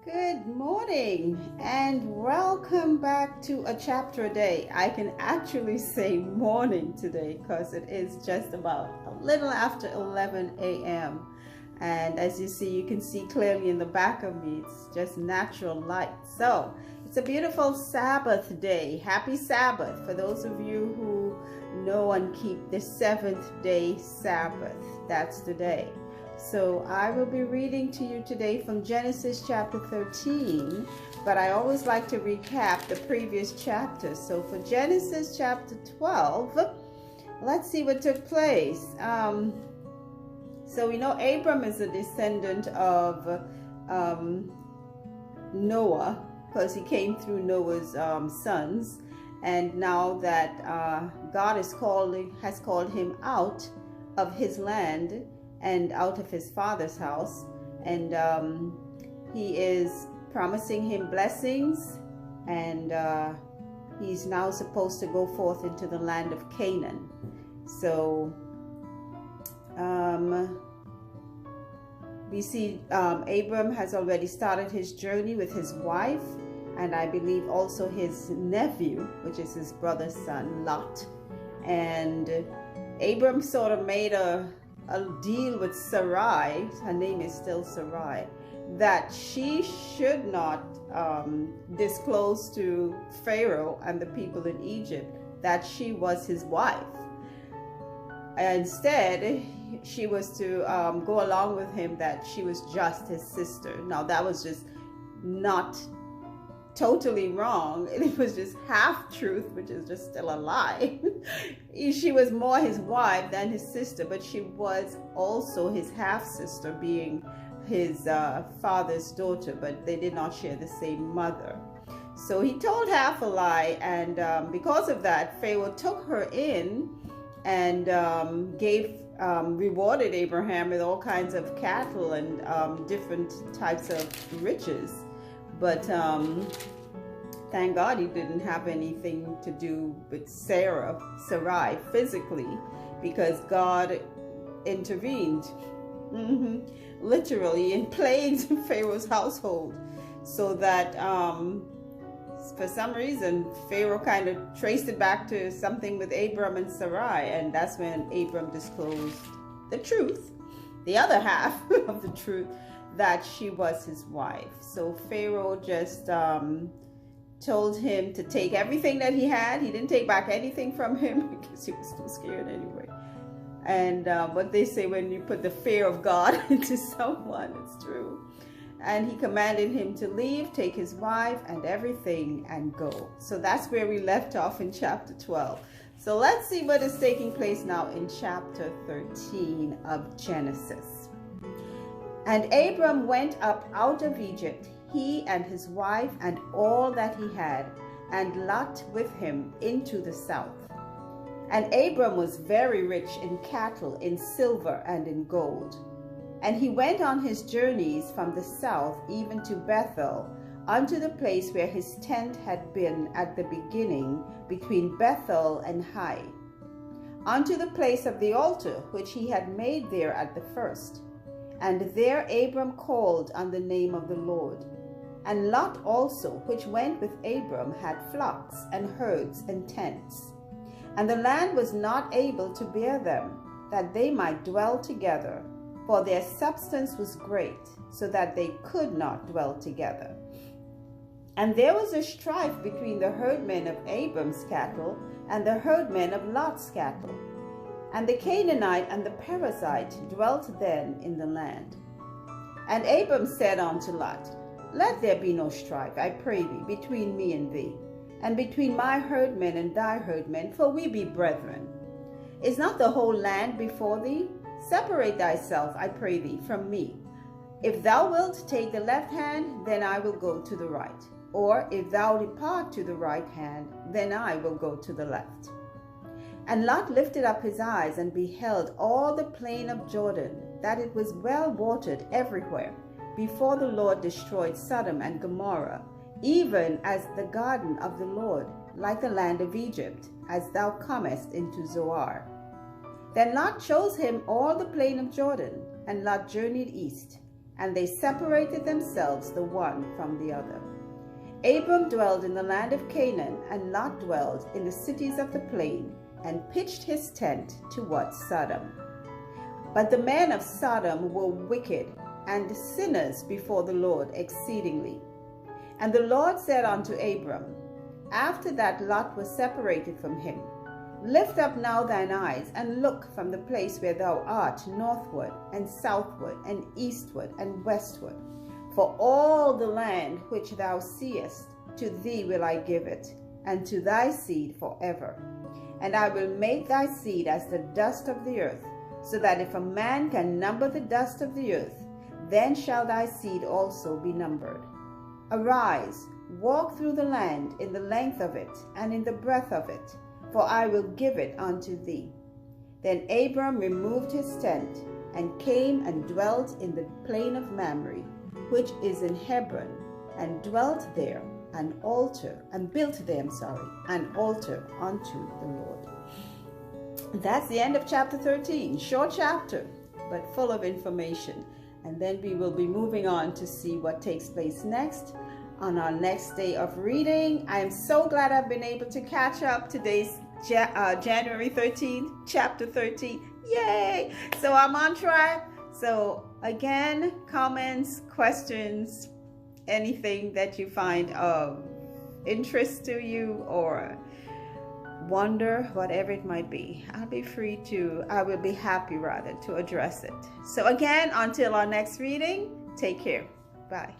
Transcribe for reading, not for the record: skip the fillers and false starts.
Good morning and welcome back to A Chapter a Day. I can actually say morning today because it is just about a little after 11 a.m. And as you can see clearly in the back of me, it's just natural light. So it's a beautiful Sabbath day. Happy Sabbath for those of you who know and keep the seventh day Sabbath. That's today. So I will be reading to you today from Genesis chapter 13, but I always like to recap the previous chapters. So for Genesis chapter 12, let's see what took place. So we know Abram is a descendant of Noah because he came through Noah's sons, and now that God has called him out of his land and out of his father's house, and he is promising him blessings, and he's now supposed to go forth into the land of Canaan. So we see Abram has already started his journey with his wife, and I believe also his nephew, which is his brother's son, Lot. And Abram sort of made a deal with Sarai, her name is still Sarai, that she should not disclose to Pharaoh and the people in Egypt that she was his wife. Instead, she was to go along with him that she was just his sister. Now that was just not totally wrong. It was just half truth, which is just still a lie. She was more his wife than his sister, but she was also his half sister, being his father's daughter, but they did not share the same mother. So he told half a lie, and because of that, Pharaoh took her in and rewarded Abraham with all kinds of cattle and different types of riches. But thank God he didn't have anything to do with Sarai physically, because God intervened literally and plagued Pharaoh's household, so that for some reason Pharaoh kind of traced it back to something with Abram and Sarai, and that's when Abram disclosed the truth, the other half of the truth, that she was his wife. So Pharaoh just told him to take everything that he had. He didn't take back anything from him because he was too scared anyway. And what they say, when you put the fear of God into someone, it's true. And he commanded him to leave, take his wife and everything, and go. So that's where we left off in chapter 12. So let's see what is taking place now in chapter 13 of Genesis. And Abram went up out of Egypt, he and his wife and all that he had, and Lot with him, into the south. And Abram was very rich in cattle, in silver, and in gold. And he went on his journeys from the south even to Bethel, unto the place where his tent had been at the beginning, between Bethel and Hai, unto the place of the altar which he had made there at the first. And there Abram called on the name of the Lord. And Lot also, which went with Abram, had flocks and herds and tents. And the land was not able to bear them, that they might dwell together, for their substance was great, so that they could not dwell together. And there was a strife between the herdmen of Abram's cattle and the herdmen of Lot's cattle. And the Canaanite and the Perizzite dwelt then in the land. And Abram said unto Lot, Let there be no strife, I pray thee, between me and thee, and between my herdmen and thy herdmen, for we be brethren. Is not the whole land before thee? Separate thyself, I pray thee, from me. If thou wilt take the left hand, then I will go to the right. Or if thou depart to the right hand, then I will go to the left. And Lot lifted up his eyes and beheld all the plain of Jordan, that it was well watered everywhere, before the Lord destroyed Sodom and Gomorrah, even as the garden of the Lord, like the land of Egypt, as thou comest into Zoar. Then Lot chose him all the plain of Jordan, and Lot journeyed east, and they separated themselves the one from the other. Abram dwelled in the land of Canaan, and Lot dwelled in the cities of the plain, and pitched his tent toward Sodom. But the men of Sodom were wicked and sinners before the Lord exceedingly. And the Lord said unto Abram, after that Lot was separated from him, lift up now thine eyes, and look from the place where thou art northward, and southward, and eastward, and westward. For all the land which thou seest, to thee will I give it, and to thy seed forever. And I will make thy seed as the dust of the earth, so that if a man can number the dust of the earth, then shall thy seed also be numbered. Arise, walk through the land in the length of it, and in the breadth of it, for I will give it unto thee. Then Abram removed his tent, and came and dwelt in the plain of Mamre, which is in Hebron, and dwelt there an altar, and built there, an altar unto the Lord. That's the end of chapter 13. Short chapter, but full of information. And then we will be moving on to see what takes place next on our next day of reading. I am so glad I've been able to catch up. Today's January 13th, chapter 13. Yay! So I'm on track. So again, comments, questions, anything that you find of interest to you or wonder, whatever it might be, I will be happy rather to address it. So again, until our next reading, take care. Bye.